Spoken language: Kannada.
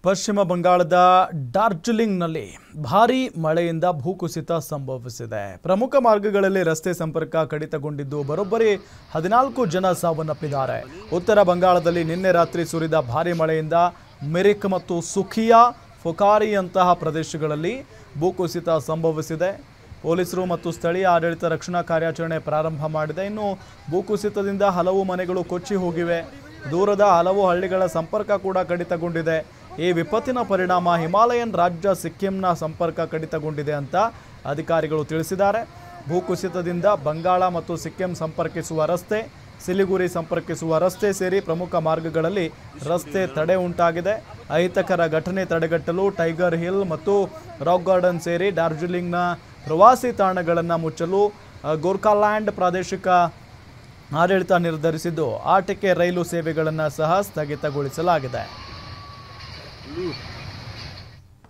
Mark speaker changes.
Speaker 1: ಪಶ್ಚಿಮ ಬಂಗಾಳದ ಡಾರ್ಜಿಲಿಂಗ್ನಲ್ಲಿ ಭಾರೀ ಮಳೆಯಿಂದ ಭೂಕುಸಿತ ಸಂಭವಿಸಿದೆ. ಪ್ರಮುಖ ಮಾರ್ಗಗಳಲ್ಲಿ ರಸ್ತೆ ಸಂಪರ್ಕ ಕಡಿತಗೊಂಡಿದ್ದು ಬರೋಬ್ಬರಿ 14 ಜನ ಸಾವನ್ನಪ್ಪಿದ್ದಾರೆ. ಉತ್ತರ ಬಂಗಾಳದಲ್ಲಿ ನಿನ್ನೆ ರಾತ್ರಿ ಸುರಿದ ಭಾರೀ ಮಳೆಯಿಂದ ಮಿರಿಕ್ ಮತ್ತು ಸುಖಿಯಾ ಫೊಕಾರಿಯಂತಹ ಪ್ರದೇಶಗಳಲ್ಲಿ ಭೂಕುಸಿತ ಸಂಭವಿಸಿದೆ. ಪೊಲೀಸರು ಮತ್ತು ಸ್ಥಳೀಯ ಆಡಳಿತ ರಕ್ಷಣಾ ಕಾರ್ಯಾಚರಣೆ ಪ್ರಾರಂಭ ಮಾಡಿದೆ. ಇನ್ನು ಭೂಕುಸಿತದಿಂದ ಹಲವು ಮನೆಗಳು ಕೊಚ್ಚಿ ಹೋಗಿವೆ. ದೂರದ ಹಲವು ಹಳ್ಳಿಗಳ ಸಂಪರ್ಕ ಕೂಡ ಕಡಿತಗೊಂಡಿದೆ. ಈ ವಿಪತ್ತಿನ ಪರಿಣಾಮ ಹಿಮಾಲಯನ್ ರಾಜ್ಯ ಸಿಕ್ಕಿಂನ ಸಂಪರ್ಕ ಕಡಿತಗೊಂಡಿದೆ ಅಂತ ಅಧಿಕಾರಿಗಳು ತಿಳಿಸಿದ್ದಾರೆ. ಭೂಕುಸಿತದಿಂದ ಬಂಗಾಳ ಮತ್ತು ಸಿಕ್ಕಿಂ ಸಂಪರ್ಕಿಸುವ ರಸ್ತೆ, ಸಿಲಿಗುರಿ ಸಂಪರ್ಕಿಸುವ ರಸ್ತೆ ಸೇರಿ ಪ್ರಮುಖ ಮಾರ್ಗಗಳಲ್ಲಿ ರಸ್ತೆ ತಡೆ ಉಂಟಾಗಿದೆ. ಅಹಿತಕರ ಘಟನೆ ತಡೆಗಟ್ಟಲು ಟೈಗರ್ ಹಿಲ್ ಮತ್ತು ರಾಕ್ ಗಾರ್ಡನ್ ಸೇರಿ ಡಾರ್ಜಿಲಿಂಗ್ನ ಪ್ರವಾಸಿ ತಾಣಗಳನ್ನು ಮುಚ್ಚಲು ಗೋರ್ಖಾಲ್ಯಾಂಡ್ ಪ್ರಾದೇಶಿಕ ಆಡಳಿತ ನಿರ್ಧರಿಸಿದ್ದು, ಆಟಿಕೆ ರೈಲು ಸೇವೆಗಳನ್ನು ಸಹ ಸ್ಥಗಿತಗೊಳಿಸಲಾಗಿದೆ.